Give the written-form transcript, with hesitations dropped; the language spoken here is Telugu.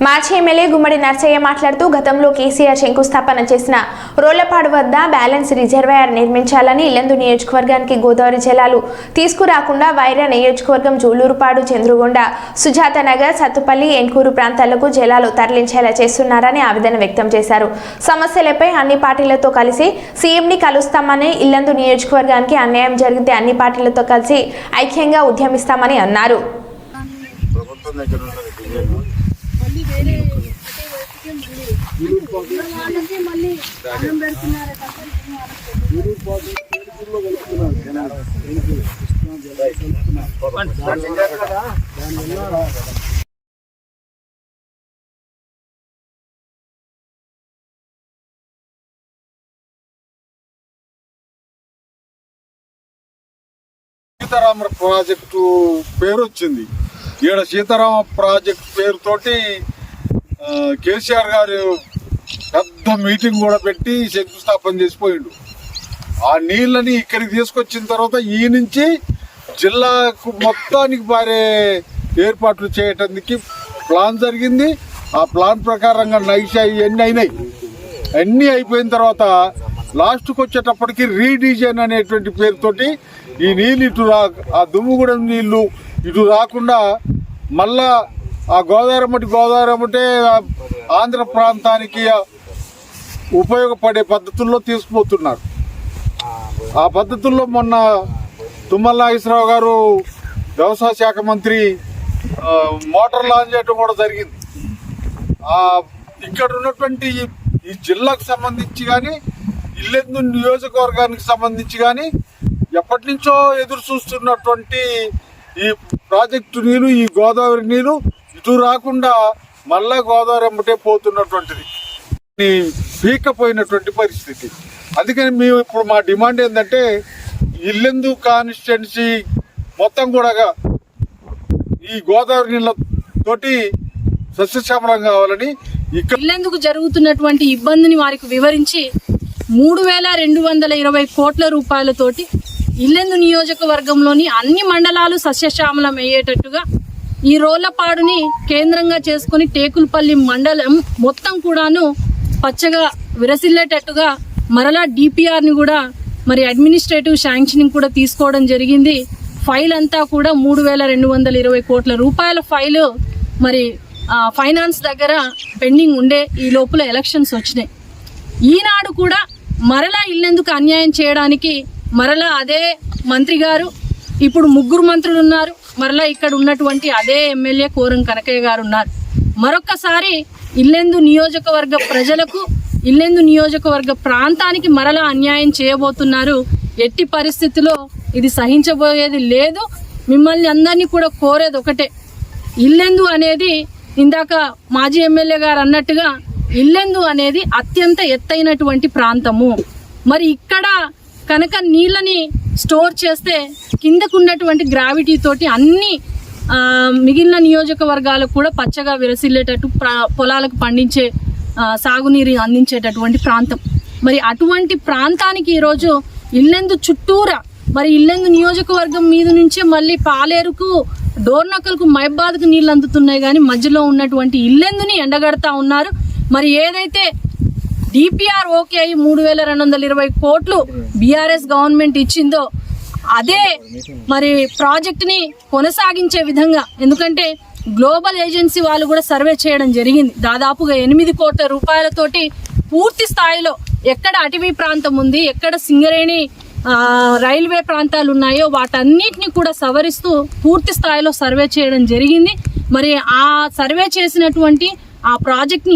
మాజీ ఎమ్మెల్యే గుమ్మడి నర్సయ్య మాట్లాడుతూ గతంలో కేసీఆర్ శంకుస్థాపన చేసిన రోళ్లపాడు వద్ద బ్యాలెన్స్ రిజర్వాయర్ నిర్మించాలని ఇల్లందు నియోజకవర్గానికి గోదావరి జలాలు తీసుకురాకుండా వైరా నియోజకవర్గం జూలూరుపాడు చంద్రుగొండ సుజాత నగర్ సత్తుపల్లి ఎన్కూరు ప్రాంతాలకు జలాలు తరలించేలా చేస్తున్నారని ఆవేదన వ్యక్తం చేశారు. సమస్యలపై అన్ని పార్టీలతో కలిసి సీఎంని కలుస్తామని, ఇల్లందు నియోజకవర్గానికి అన్యాయం జరిగితే అన్ని పార్టీలతో కలిసి ఐక్యంగా ఉద్యమిస్తామని అన్నారు. సీతారామ ప్రాజెక్టు పేరు వచ్చింది. ఈడ సీతారామ ప్రాజెక్టు పేరుతోటి కేసీఆర్ గారు పెద్ద మీటింగ్ కూడా పెట్టి శంకుస్థాపన చేసిపోయిండు. ఆ నీళ్ళని ఇక్కడికి తీసుకొచ్చిన తర్వాత ఈ నుంచి జిల్లాకు మొత్తానికి పారే ఏర్పాట్లు చేయటానికి ప్లాన్ జరిగింది. ఆ ప్లాన్ ప్రకారంగా నైషా ఇవన్నీ అయినాయి. అన్నీ అయిపోయిన తర్వాత లాస్ట్కి వచ్చేటప్పటికి రీడిజైన్ అనేటువంటి పేరుతోటి ఈ నీళ్ళు ఇటు ఆ దుమ్ముగూడెం నీళ్ళు ఇటు రాకుండా మళ్ళా ఆ గోదావరి ఆంధ్ర ప్రాంతానికి ఉపయోగపడే పద్ధతుల్లో తీసుకుపోతున్నారు. ఆ పద్ధతుల్లో మొన్న తుమ్మల నాగేశ్వరరావు గారు వ్యవసాయ శాఖ మంత్రి మోటార్ లాంచ్ చేయడం కూడా జరిగింది. ఇక్కడ ఉన్నటువంటి ఈ జిల్లాకు సంబంధించి కానీ ఇల్లెందు నియోజకవర్గానికి సంబంధించి కానీ ఎప్పటి నుంచో ఎదురు చూస్తున్నటువంటి ఈ ప్రాజెక్టు నీరు, ఈ గోదావరి నీరు ఇటు రాకుండా మళ్ళా గోదావరి అమ్మటే పోతున్నటువంటిది పీకపోయినటువంటి పరిస్థితి. అందుకని మేము ఇప్పుడు మా డిమాండ్ ఏంటంటే ఇల్లెందు కాన్స్టిట్యున్సీ మొత్తం కూడా ఈ గోదావరి నీళ్ళతోటి సస్యశ్యామలం కావాలని ఇల్లెందుకు జరుగుతున్నటువంటి ఇబ్బందిని వారికి వివరించి 3220 కోట్ల రూపాయలతోటి ఇల్లెందు నియోజకవర్గంలోని అన్ని మండలాలు సస్యశ్యామలం అయ్యేటట్టుగా ఈ రోళ్లపాడుని కేంద్రంగా చేసుకుని టేకులపల్లి మండలం మొత్తం కూడాను పచ్చగా విరసిల్లేటట్టుగా మరలా డిపిఆర్ని కూడా మరి అడ్మినిస్ట్రేటివ్ శాంక్షనింగ్ కూడా తీసుకోవడం జరిగింది. ఫైల్ అంతా కూడా 3220 కోట్ల రూపాయల ఫైలు మరి ఫైనాన్స్ దగ్గర పెండింగ్ ఉండే ఈ లోపల ఎలక్షన్స్ వచ్చినాయి. ఈనాడు కూడా మరలా ఇల్లెందుకు అన్యాయం చేయడానికి మరలా అదే మంత్రి గారు, ఇప్పుడు 3 మంత్రులు ఉన్నారు, మరలా ఇక్కడ ఉన్నటువంటి అదే ఎమ్మెల్యే కోరం కనకయ్య గారు ఉన్నారు. మరొక్కసారి ఇల్లెందు నియోజకవర్గ ప్రజలకు, ఇల్లెందు నియోజకవర్గ ప్రాంతానికి మరలా అన్యాయం చేయబోతున్నారు. ఎట్టి పరిస్థితిలో ఇది సహించబోయేది లేదు. మిమ్మల్ని అందరినీ కూడా కోరేది ఒకటే, ఇల్లెందు అనేది ఇందాక మాజీ ఎమ్మెల్యే గారు అన్నట్టుగా ఇల్లెందు అనేది అత్యంత ఎత్తైనటువంటి ప్రాంతము. మరి ఇక్కడ కనుక నీళ్ళని స్టోర్ చేస్తే కిందకున్నటువంటి గ్రావిటీ తోటి అన్ని మిగిలిన నియోజకవర్గాలకు కూడా పచ్చగా విరసిల్లేటట్టు పొలాలకు పండించే సాగునీరు అందించేటటువంటి ప్రాంతం. మరి అటువంటి ప్రాంతానికి ఈరోజు ఇల్లెందు చుట్టూరా మరి ఇల్లెందు నియోజకవర్గం మీద నుంచే మళ్ళీ పాలేరుకు, డోర్నకల్కు, మైబాద్కు నీళ్ళు అందుతున్నాయి, కానీ మధ్యలో ఉన్నటువంటి ఇల్లెందుని ఎండగడతా ఉన్నారు. మరి ఏదైతే డిపిఆర్ ఓకే అయ్యి 3220 కోట్లు బీఆర్ఎస్ గవర్నమెంట్ ఇచ్చిందో అదే మరి ప్రాజెక్ట్ని కొనసాగించే విధంగా, ఎందుకంటే గ్లోబల్ ఏజెన్సీ వాళ్ళు కూడా సర్వే చేయడం జరిగింది. దాదాపుగా 8 కోట్ల రూపాయలతోటి పూర్తి స్థాయిలో ఎక్కడ అటవీ ప్రాంతం ఉంది, ఎక్కడ సింగరేణి రైల్వే ప్రాంతాలు ఉన్నాయో వాటన్నిటిని కూడా సవరిస్తూ పూర్తి స్థాయిలో సర్వే చేయడం జరిగింది. మరి ఆ సర్వే చేసినటువంటి ఆ ప్రాజెక్ట్ని